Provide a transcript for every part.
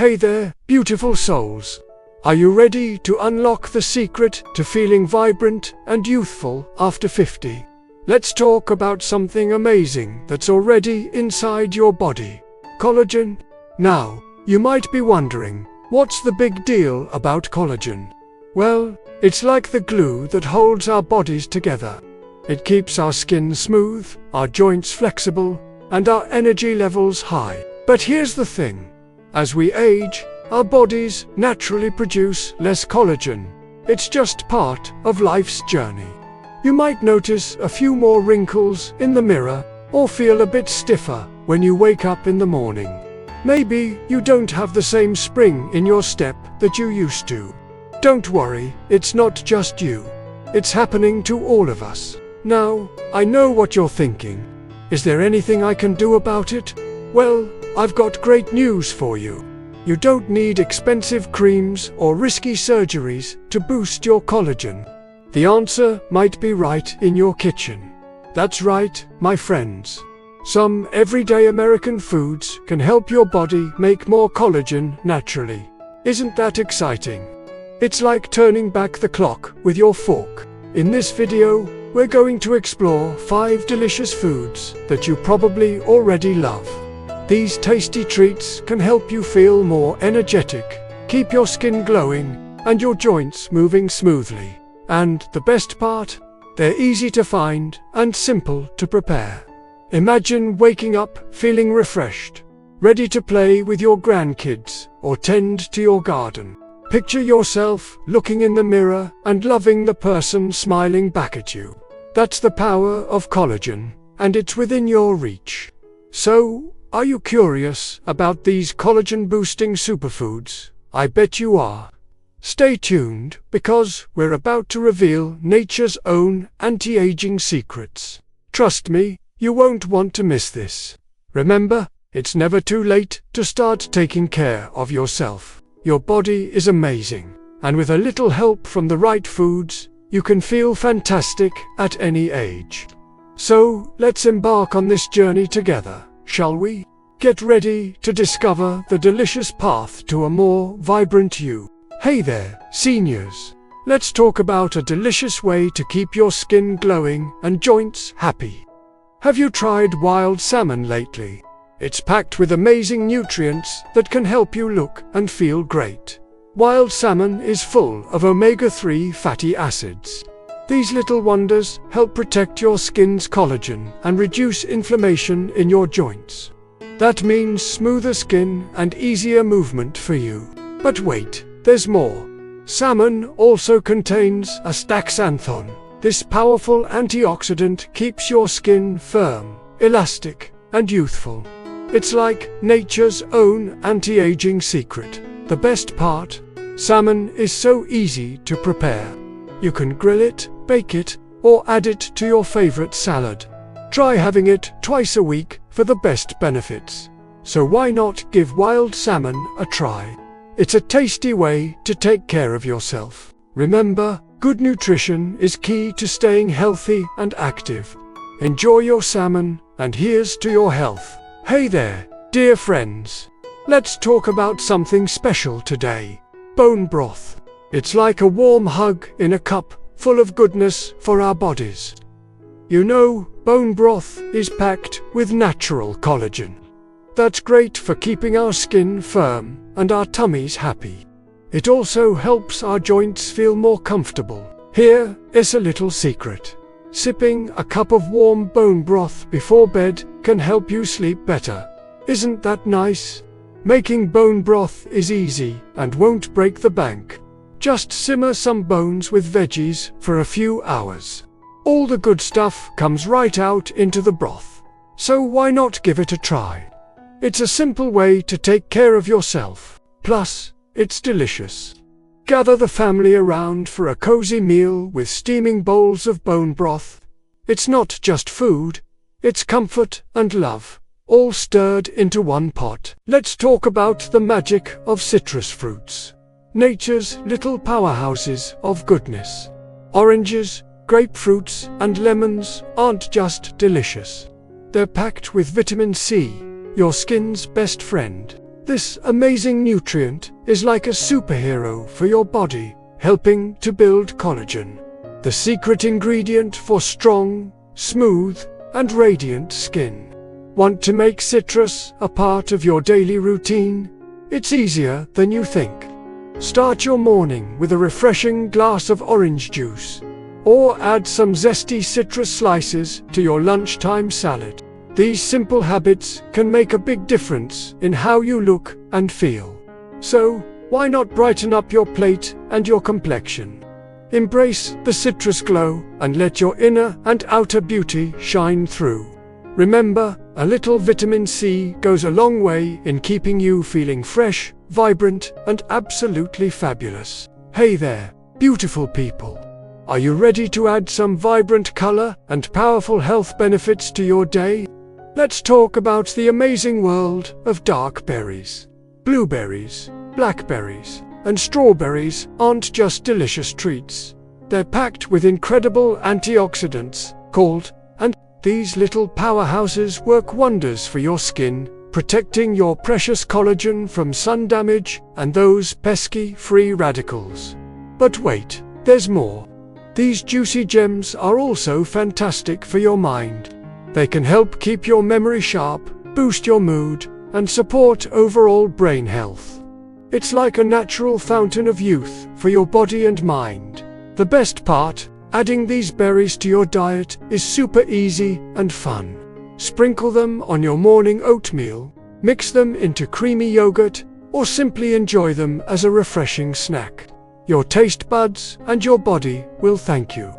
Hey there, beautiful souls. Are you ready to unlock the secret to feeling vibrant and youthful after 50? Let's talk about something amazing that's already inside your body. Collagen. Now, you might be wondering, what's the big deal about collagen? Well, it's like the glue that holds our bodies together. It keeps our skin smooth, our joints flexible, and our energy levels high. But here's the thing. As we age, our bodies naturally produce less collagen. It's just part of life's journey. You might notice a few more wrinkles in the mirror, or feel a bit stiffer when you wake up in the morning. Maybe you don't have the same spring in your step that you used to. Don't worry, it's not just you. It's happening to all of us. Now, I know what you're thinking. Is there anything I can do about it? Well, I've got great news for you. You don't need expensive creams or risky surgeries to boost your collagen. The answer might be right in your kitchen. That's right, my friends. Some everyday American foods can help your body make more collagen naturally. Isn't that exciting? It's like turning back the clock with your fork. In this video, we're going to explore 5 delicious foods that you probably already love. These tasty treats can help you feel more energetic, keep your skin glowing, and your joints moving smoothly. And the best part? They're easy to find and simple to prepare. Imagine waking up feeling refreshed, ready to play with your grandkids or tend to your garden. Picture yourself looking in the mirror and loving the person smiling back at you. That's the power of collagen, and it's within your reach. So, are you curious about these collagen-boosting superfoods? I bet you are. Stay tuned, because we're about to reveal nature's own anti-aging secrets. Trust me, you won't want to miss this. Remember, it's never too late to start taking care of yourself. Your body is amazing, and with a little help from the right foods, you can feel fantastic at any age. So, let's embark on this journey together, shall we? Get ready to discover the delicious path to a more vibrant you. Hey there, seniors. Let's talk about a delicious way to keep your skin glowing and joints happy. Have you tried wild salmon lately? It's packed with amazing nutrients that can help you look and feel great. Wild salmon is full of omega-3 fatty acids. These little wonders help protect your skin's collagen and reduce inflammation in your joints. That means smoother skin and easier movement for you. But wait, there's more. Salmon also contains astaxanthin. This powerful antioxidant keeps your skin firm, elastic, and youthful. It's like nature's own anti-aging secret. The best part? Salmon is so easy to prepare. You can grill it, bake it, or add it to your favorite salad. Try having it twice a week for the best benefits. So why not give wild salmon a try? It's a tasty way to take care of yourself. Remember, good nutrition is key to staying healthy and active. Enjoy your salmon, and here's to your health. Hey there, dear friends. Let's talk about something special today. Bone broth. It's like a warm hug in a cup, full of goodness for our bodies. You know, bone broth is packed with natural collagen. That's great for keeping our skin firm and our tummies happy. It also helps our joints feel more comfortable. Here is a little secret. Sipping a cup of warm bone broth before bed can help you sleep better. Isn't that nice? Making bone broth is easy and won't break the bank. Just simmer some bones with veggies for a few hours. All the good stuff comes right out into the broth. So why not give it a try? It's a simple way to take care of yourself. Plus, it's delicious. Gather the family around for a cozy meal with steaming bowls of bone broth. It's not just food, it's comfort and love, all stirred into one pot. Let's talk about the magic of citrus fruits. Nature's little powerhouses of goodness. Oranges, grapefruits, and lemons aren't just delicious. They're packed with vitamin C, your skin's best friend. This amazing nutrient is like a superhero for your body, helping to build collagen, the secret ingredient for strong, smooth, and radiant skin. Want to make citrus a part of your daily routine? It's easier than you think. Start your morning with a refreshing glass of orange juice, or add some zesty citrus slices to your lunchtime salad. These simple habits can make a big difference in how you look and feel. So, why not brighten up your plate and your complexion? Embrace the citrus glow and let your inner and outer beauty shine through. Remember, a little vitamin C goes a long way in keeping you feeling fresh, vibrant, and absolutely fabulous. Hey there, beautiful people. Are you ready to add some vibrant color and powerful health benefits to your day? Let's talk about the amazing world of dark berries. Blueberries, blackberries, and strawberries aren't just delicious treats. They're packed with incredible antioxidants called, and these little powerhouses work wonders for your skin, protecting your precious collagen from sun damage and those pesky free radicals. But wait, there's more. These juicy gems are also fantastic for your mind. They can help keep your memory sharp, boost your mood, and support overall brain health. It's like a natural fountain of youth for your body and mind. The best part, adding these berries to your diet is super easy and fun. Sprinkle them on your morning oatmeal, mix them into creamy yogurt, or simply enjoy them as a refreshing snack. Your taste buds and your body will thank you.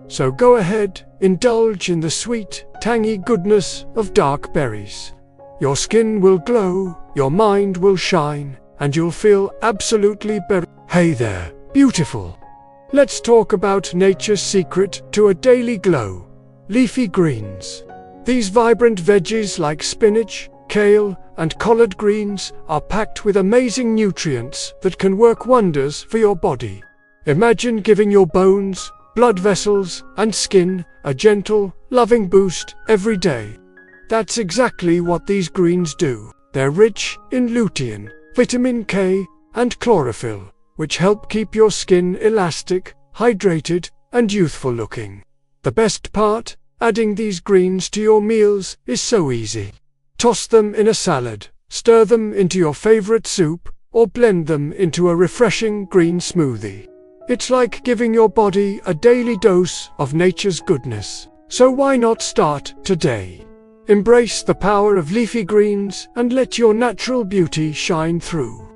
So go ahead, indulge in the sweet, tangy goodness of dark berries. Your skin will glow, your mind will shine, and you'll feel absolutely better. Hey there, beautiful. Let's talk about nature's secret to a daily glow. Leafy greens. These vibrant veggies like spinach, kale, and collard greens are packed with amazing nutrients that can work wonders for your body. Imagine giving your bones, blood vessels, and skin a gentle, loving boost every day. That's exactly what these greens do. They're rich in lutein, vitamin K, and chlorophyll, which help keep your skin elastic, hydrated, and youthful looking. The best part, adding these greens to your meals is so easy. Toss them in a salad, stir them into your favorite soup, or blend them into a refreshing green smoothie. It's like giving your body a daily dose of nature's goodness. So why not start today? Embrace the power of leafy greens and let your natural beauty shine through.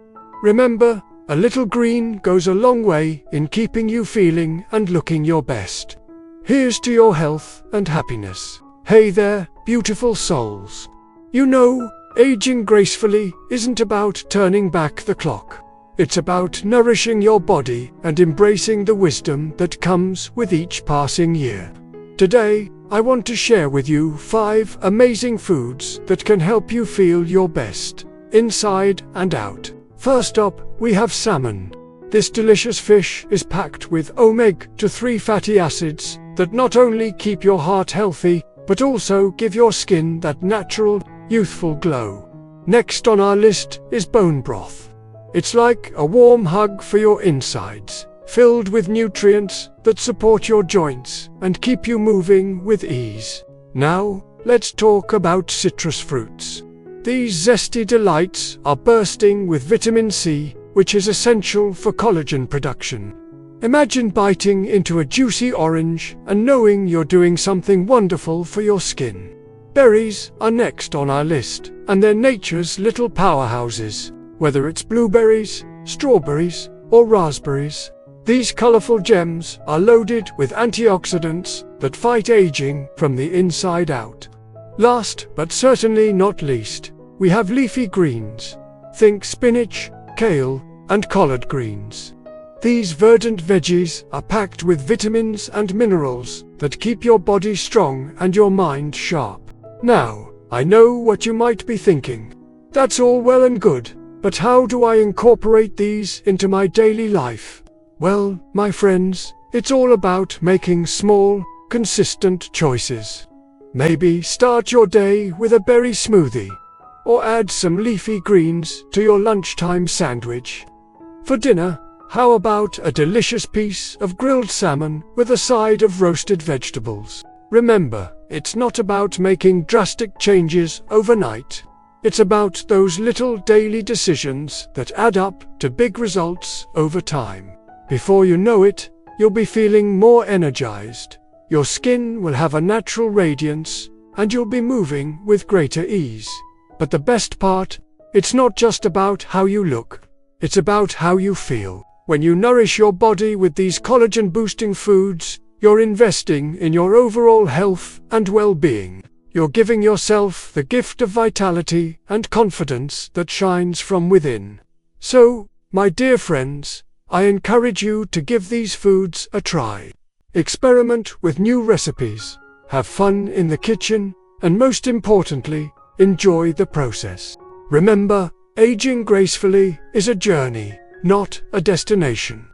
Remember, a little green goes a long way in keeping you feeling and looking your best. Here's to your health and happiness. Hey there, beautiful souls. You know, aging gracefully isn't about turning back the clock. It's about nourishing your body and embracing the wisdom that comes with each passing year. Today, I want to share with you 5 amazing foods that can help you feel your best, inside and out. First up, we have salmon. This delicious fish is packed with omega-3 fatty acids that not only keep your heart healthy, but also give your skin that natural, youthful glow. Next on our list is bone broth. It's like a warm hug for your insides, filled with nutrients that support your joints and keep you moving with ease. Now, let's talk about citrus fruits. These zesty delights are bursting with vitamin C, which is essential for collagen production. Imagine biting into a juicy orange and knowing you're doing something wonderful for your skin. Berries are next on our list, and they're nature's little powerhouses. Whether it's blueberries, strawberries, or raspberries, these colorful gems are loaded with antioxidants that fight aging from the inside out. Last, but certainly not least, we have leafy greens. Think spinach, kale, and collard greens. These verdant veggies are packed with vitamins and minerals that keep your body strong and your mind sharp. Now, I know what you might be thinking. That's all well and good, but how do I incorporate these into my daily life? Well, my friends, it's all about making small, consistent choices. Maybe start your day with a berry smoothie. or add some leafy greens to your lunchtime sandwich. For dinner, how about a delicious piece of grilled salmon with a side of roasted vegetables? Remember, it's not about making drastic changes overnight. It's about those little daily decisions that add up to big results over time. Before you know it, you'll be feeling more energized. Your skin will have a natural radiance, and you'll be moving with greater ease. But the best part, it's not just about how you look. It's about how you feel. When you nourish your body with these collagen-boosting foods, you're investing in your overall health and well-being. You're giving yourself the gift of vitality and confidence that shines from within. So, my dear friends, I encourage you to give these foods a try. Experiment with new recipes, have fun in the kitchen, and most importantly, enjoy the process. Remember, aging gracefully is a journey, not a destination.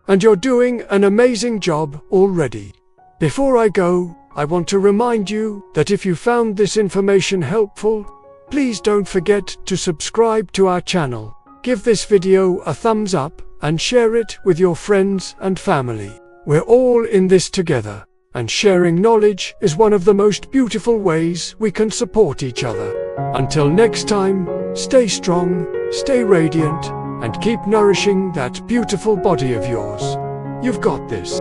And you're doing an amazing job already. Before I go, I want to remind you that if you found this information helpful, please don't forget to subscribe to our channel, give this video a thumbs up, and share it with your friends and family. We're all in this together, and sharing knowledge is one of the most beautiful ways we can support each other. Until next time, stay strong, stay radiant, and keep nourishing that beautiful body of yours. You've got this.